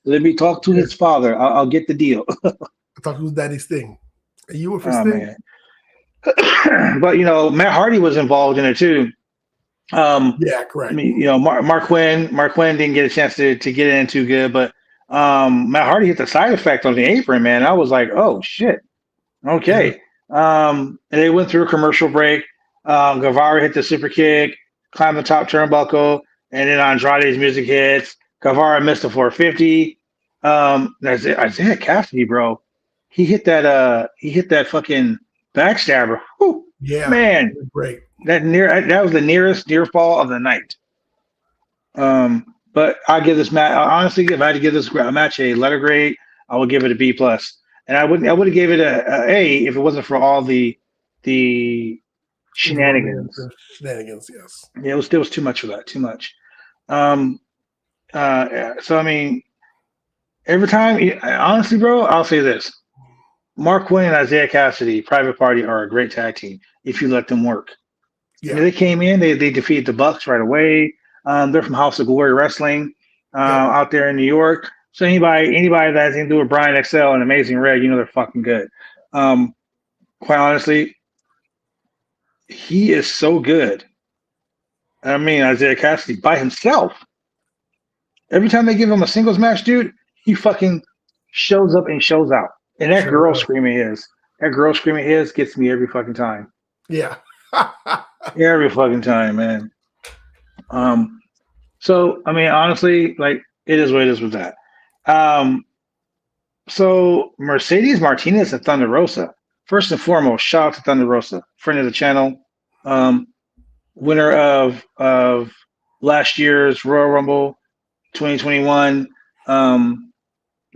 Let me talk to his father. I'll get the deal. I thought it was Daddy's Sting. And you were for Sting? Man. But Matt Hardy was involved in it too. Yeah, correct. I mean, Mark Quinn didn't get a chance to get in too good, but Matt Hardy hit the side effect on the apron, man. I was like, oh shit. Okay. And they went through a commercial break. Guevara hit the super kick, climbed the top turnbuckle, and then Andrade's music hits. Guevara missed the 450. Isaiah Cassidy, bro. He hit that fucking backstabber. Whew. Yeah, man, great. That was the nearest near fall of the night. But I give this match, honestly, if I had to give this match a letter grade, I would give it a B+. And I would have gave it a A if it wasn't for all the shenanigans. Shenanigans, yes. Yeah, it was too much for that. Too much. So I mean, every time, honestly, bro, I'll say this: Mark Quinn and Isaiah Cassidy, Private Party, are a great tag team if you let them work. Yeah. They came in, they defeated the Bucks right away. They're from House of Glory Wrestling out there in New York. So anybody that has anything to do with Brian XL and Amazing Red, they're fucking good. Quite honestly, he is so good. I mean, Isaiah Cassidy by himself. Every time they give him a singles match, dude, he fucking shows up and shows out. And that girl screaming his gets me every fucking time. Yeah. Every fucking time, man. So I mean, honestly, like, it is what it is with that. So Mercedes Martinez and Thunder Rosa. First and foremost, shout out to Thunder Rosa, friend of the channel, winner of last year's Royal Rumble 2021.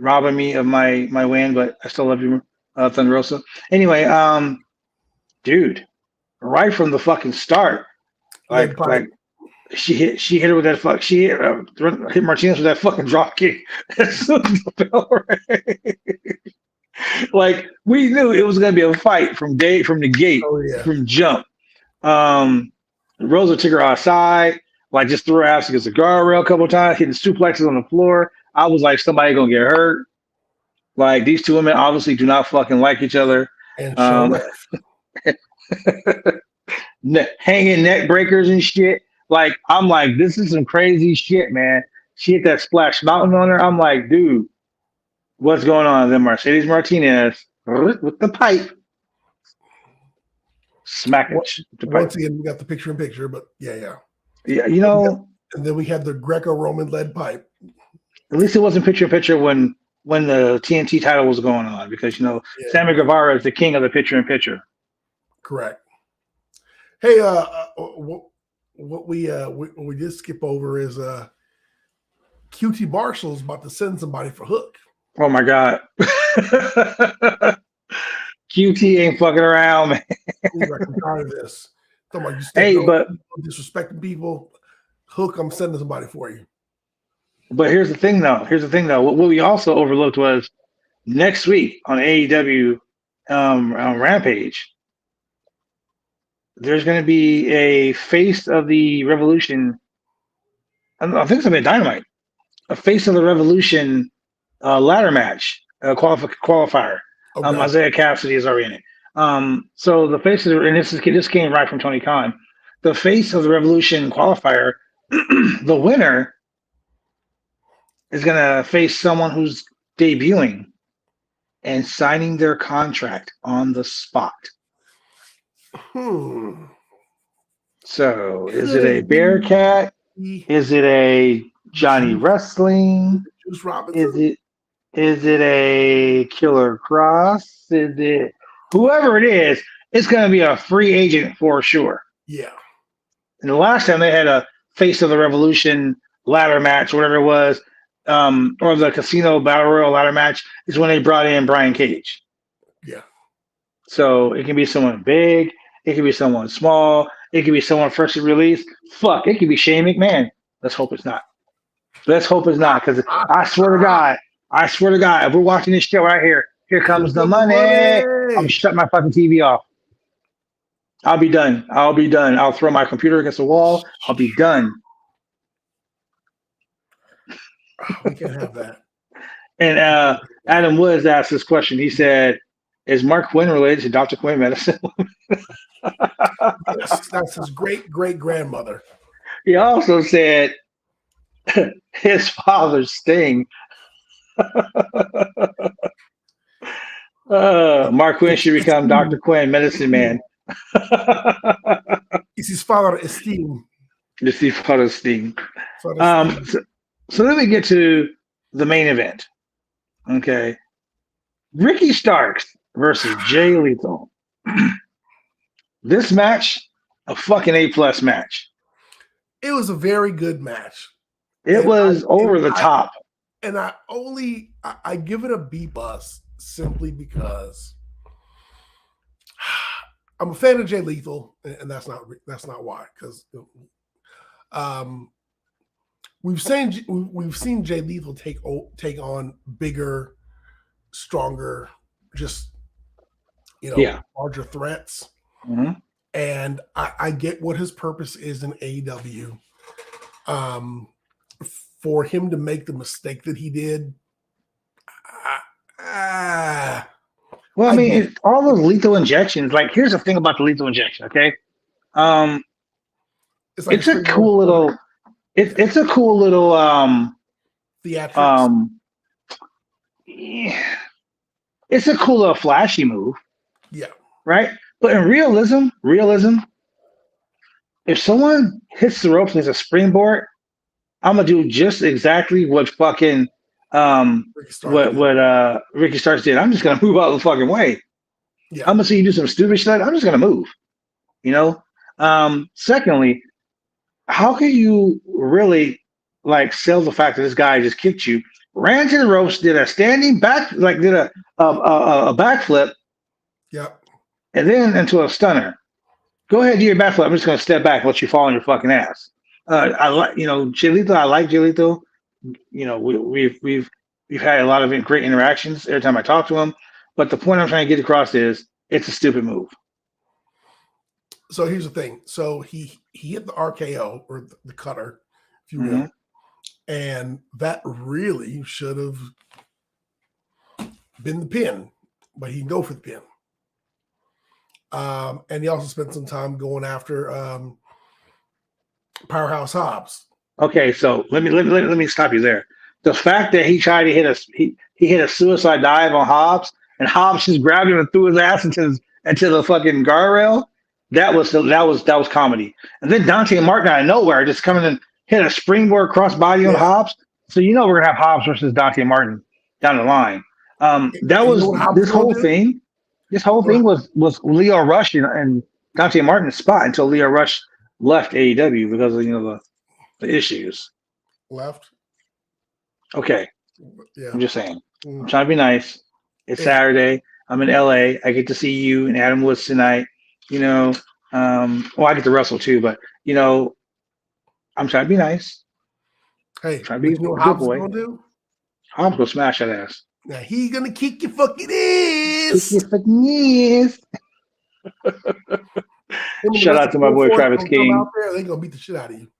Robbing me of my win, but I still love you, Thunder Rosa. Anyway, dude, right from the fucking start, like she hit her with that fuck. She hit Martinez with that fucking drop kick as soon as the bell rang. Like, we knew it was gonna be a fight from the gate, from jump. Rosa took her outside, like, just threw her ass against the guardrail a couple of times, hitting suplexes on the floor. I was like, somebody gonna get hurt. Like, these two women obviously do not fucking like each other. And hanging neck breakers and shit. Like, I'm like, this is some crazy shit, man. She hit that Splash Mountain on her. I'm like, dude, what's going on? Then Mercedes Martinez with the pipe. Smack it. Once again, we got the picture-in-picture, but yeah. Yeah, and then we had the Greco-Roman lead pipe. At least it wasn't picture-in-picture when the TNT title was going on, because Sammy Guevara is the king of the picture-in-picture. Correct. Hey, what we did skip over is QT Marshall's about to send somebody for Hook. Oh my God. QT ain't fucking around, man. He's like, I'm tired of this. But disrespecting people. Hook, I'm sending somebody for you. But here's the thing, though. What we also overlooked was next week on AEW on Rampage, there's going to be a Face of the Revolution. I think it's going to be a Dynamite. A Face of the Revolution ladder match, qualifier. Okay. Isaiah Cassidy is already in it. So the Face of this came right from Tony Khan. The Face of the Revolution qualifier, the winner is going to face someone who's debuting and signing their contract on the spot. So, is it a Bearcat? Is it a Johnny Wrestling? Juice Robinson? Is it a Killer Cross? Is it whoever it is? It's going to be a free agent for sure. Yeah. And the last time they had a Face of the Revolution ladder match, whatever it was, or the Casino Battle Royal ladder match, is when they brought in Brian Cage. Yeah. So it can be someone big, it can be someone small, it can be someone freshly released. Fuck, it could be Shane McMahon. Let's hope it's not. Let's hope it's not, because I swear to God, if we're watching this show right here comes the money. I'm shutting my fucking TV off. I'll be done. I'll throw my computer against the wall. I'll be done. We can't have that. And Adam Woods asked this question. He said, "Is Mark Quinn related to Dr. Quinn Medicine?" Yes, that's his great-great-grandmother. He also said his father's Sting. Mark Quinn should become Dr. Quinn Medicine Man. It's his father, Esteem. It's his father's Sting. So let me get to the main event. Okay. Ricky Starks versus Jay Lethal. This match, a fucking A+ match. It was a very good match. It was over the top. And I give it a B+ simply because I'm a fan of Jay Lethal, and that's not why. Because we've seen Jay Lethal take on bigger, stronger, just larger threats. Mm-hmm. And I get what his purpose is in AEW. For him to make the mistake that he did, well, I mean, all those lethal injections. Like, here's the thing about the lethal injection. Okay, it's a cool little. It's a cool little theatrics. It's a cool little flashy move. Yeah. Right. But in realism, if someone hits the ropes and it's a springboard, I'm gonna do just exactly what fucking Ricky Starks did. I'm just gonna move out of the fucking way. Yeah. I'm gonna see you do some stupid shit. I'm just gonna move. You know. Secondly, how can you really sell the fact that this guy just kicked you, ran to the ropes, did a standing back, did a backflip, and then into a stunner. Go ahead, do your backflip. I'm just gonna step back and let you fall on your fucking ass. I like, Jay Lethal. I like Jay Lethal. We've had a lot of great interactions every time I talk to him. But the point I'm trying to get across is it's a stupid move. So here's the thing. So he hit the RKO, or the cutter, if you will, and that really should have been the pin, but he can go for the pin. And he also spent some time going after Powerhouse Hobbs. Okay, so let me stop you there. The fact that he tried to hit a suicide dive on Hobbs, and Hobbs just grabbed him and threw his ass into the fucking guardrail. That was comedy. And then Dante Martin out of nowhere just coming and hit a springboard crossbody on Hobbs. So we're gonna have Hobbs versus Dante Martin down the line. This whole thing was Leo Rush and Dante Martin's spot until Leo Rush left AEW because of the issues. Left. Okay. Yeah. I'm just saying. I'm trying to be nice. It's Saturday. I'm in LA. I get to see you and Adam Woods tonight. I get to wrestle too, but I'm trying to be nice. Hey, trying to be a good boy. Hobbs gonna smash that ass. Now he's gonna kick your fucking ass. Kick your fucking ass. Shout out to my boy Travis King. They're gonna beat the shit out of you.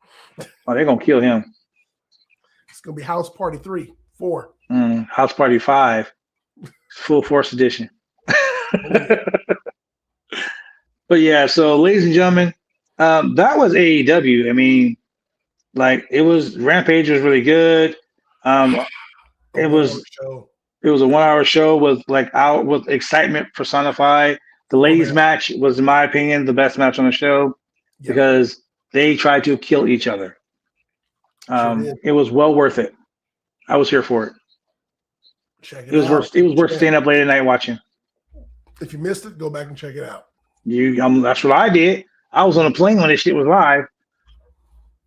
Oh, they're gonna kill him. It's gonna be House Party 3, 4. House Party 5. Full Force Edition. But yeah, so ladies and gentlemen, that was AEW. I mean, it was Rampage was really good. It was It was a 1 hour show with with excitement personified. The ladies' match was, in my opinion, the best match on the show because they tried to kill each other. It was well worth it. I was here for it. Check it was out. It was worth staying up late at night watching. If you missed it, go back and check it out. That's what I did. I was on a plane when this shit was live.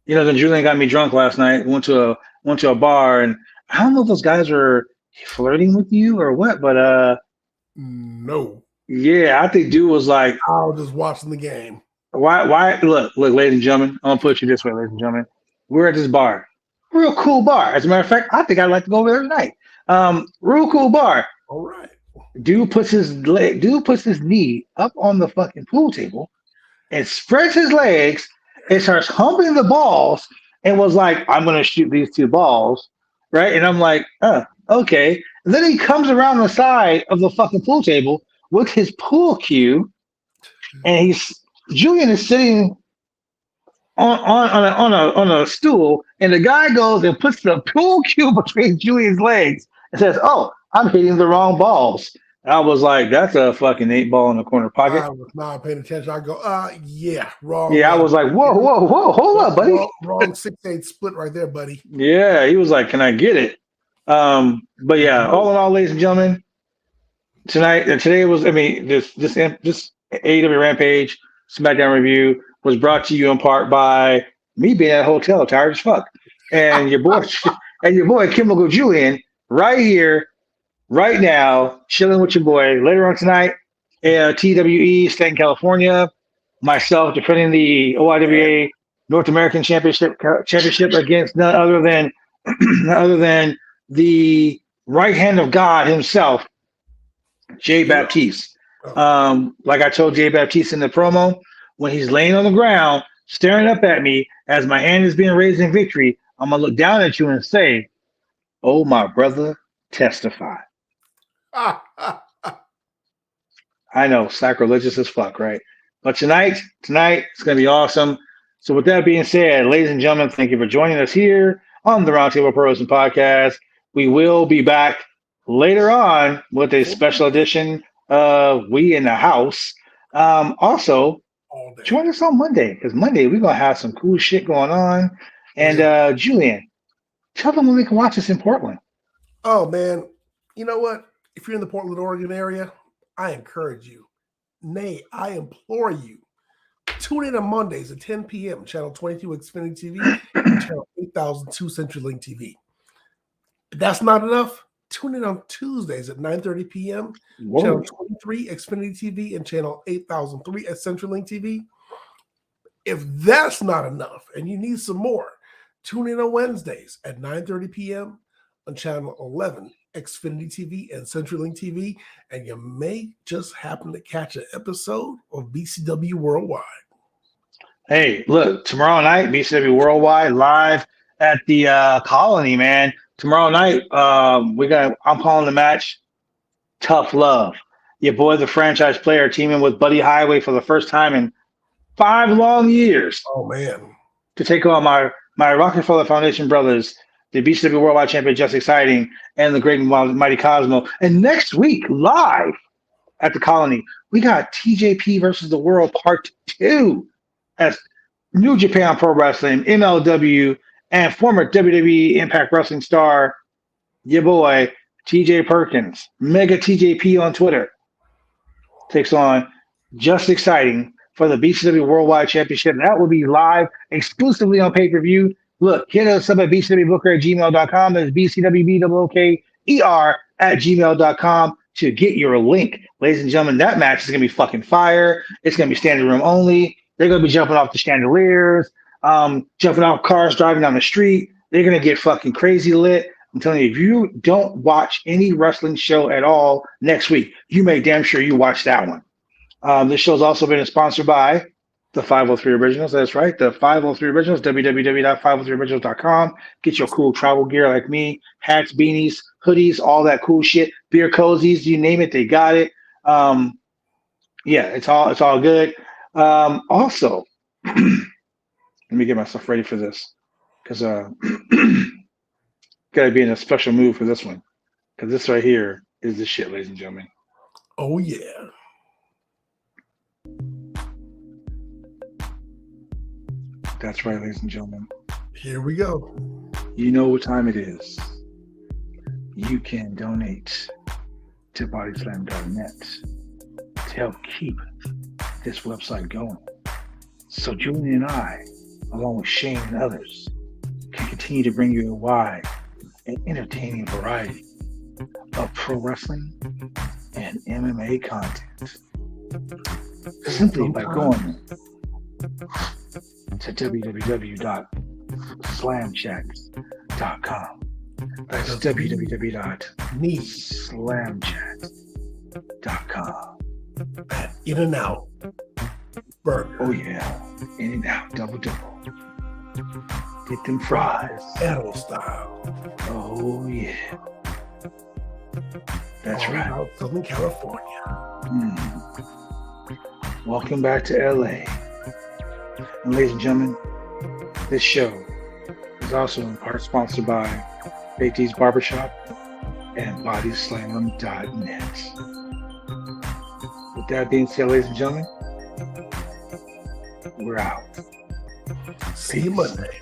Then Julian got me drunk last night. Went to a bar, and I don't know if those guys were flirting with you or what, but no. Yeah, I think dude was like, I was just watching the game. Why? Look, ladies and gentlemen. I'm gonna put you this way, ladies and gentlemen. We're at this bar, real cool bar. As a matter of fact, I think I'd like to go over there tonight. Real cool bar. All right. Dude puts his knee up on the fucking pool table and spreads his legs and starts humping the balls and was like, I'm gonna shoot these 2 balls, right? And I'm like, okay. And then he comes around the side of the fucking pool table with his pool cue, and Julian is sitting on a stool, and the guy goes and puts the pool cue between Julian's legs and says, "Oh, I'm hitting the wrong balls." And I was like, "That's a fucking 8-ball in the corner pocket." I was not paying attention. I go, yeah, wrong. Yeah, I was like, whoa, hold up, buddy. Wrong 6-8 split right there, buddy. Yeah, he was like, "Can I get it?" But yeah, all in all, ladies and gentlemen, today was, this AEW Rampage SmackDown review was brought to you in part by me being at a hotel, tired as fuck, and your boy Chemical Julian right here, right now, chilling with your boy. Later on tonight, TWE, State in California. Myself defending the OIWA North American Championship against none other than the right hand of God himself, Jay Baptiste. Like I told Jay Baptiste in the promo, when he's laying on the ground, staring up at me as my hand is being raised in victory, I'm going to look down at you and say, "Oh, my brother, testify." I know, sacrilegious as fuck, right? But tonight, it's going to be awesome. So with that being said, ladies and gentlemen, thank you for joining us here on the Roundtable Pro Wrestling Podcast. We will be back later on with a special edition of We in the House. Also, join us on Monday, because Monday we're going to have some cool shit going on. And Julian, tell them when they can watch us in Portland. Oh, man. You know what? If you're in the Portland, Oregon area, I encourage you. Nay, I implore you. Tune in on Mondays at 10 p.m. Channel 22 Xfinity TV and Channel 8002 CenturyLink TV. If that's not enough, tune in on Tuesdays at 9:30 p.m. Whoa. Channel 23 Xfinity TV and Channel 8003 at CenturyLink TV. If that's not enough and you need some more, tune in on Wednesdays at 9:30 p.m. on Channel 11 Xfinity TV and CenturyLink TV, and you may just happen to catch an episode of BCW Worldwide. Hey, look, tomorrow night, BCW Worldwide live at the Colony, man. Tomorrow night, I'm calling the match Tough Love. Your boy, the franchise player, teaming with Buddy Highway for the first time in 5 long years. Oh, man. To take on my Rockefeller Foundation brothers, the BCW Worldwide Champion, Just Exciting, and the Great and Mighty Cosmo. And next week, live at the Colony, we got TJP versus the World Part 2 as New Japan Pro Wrestling, MLW, and former WWE Impact Wrestling star, your boy, TJ Perkins, Mega TJP on Twitter, takes on Just Exciting for the BCW Worldwide Championship. That will be live exclusively on pay-per-view. Look, hit us up at bcwbooker@gmail.com. That's bcwbooker@gmail.com to get your link. Ladies and gentlemen, that match is going to be fucking fire. It's going to be standing room only. They're going to be jumping off the chandeliers, jumping off cars, driving down the street. They're going to get fucking crazy lit. I'm telling you, if you don't watch any wrestling show at all next week, you make damn sure you watch that one. This show's also been sponsored by the 503 Originals. That's right, the 503 Originals, www.503originals.com. Get your cool travel gear like me, hats, beanies, hoodies, all that cool shit, beer cozies, you name it, they got it. Yeah, it's all good. Also, let me get myself ready for this, because gotta be in a special mood for this one, Because this right here is the shit, ladies and gentlemen. Oh yeah. That's right, ladies and gentlemen. Here we go. You know what time it is. You can donate to bodyslam.net to help keep this website going. So Julian and I, along with Shane and others, can continue to bring you a wide and entertaining variety of pro wrestling and MMA content. Simply by going to www.slamchat.com. That's www.slamchat.com. In and out burger. Oh yeah, in and out, double. Get them fries. Animal style. Oh yeah. That's All right. about Southern California. Welcome back to LA. And ladies and gentlemen, this show is also in part sponsored by Big D's Barbershop and bodyslam.net. With that being said, ladies and gentlemen, we're out. See you Monday.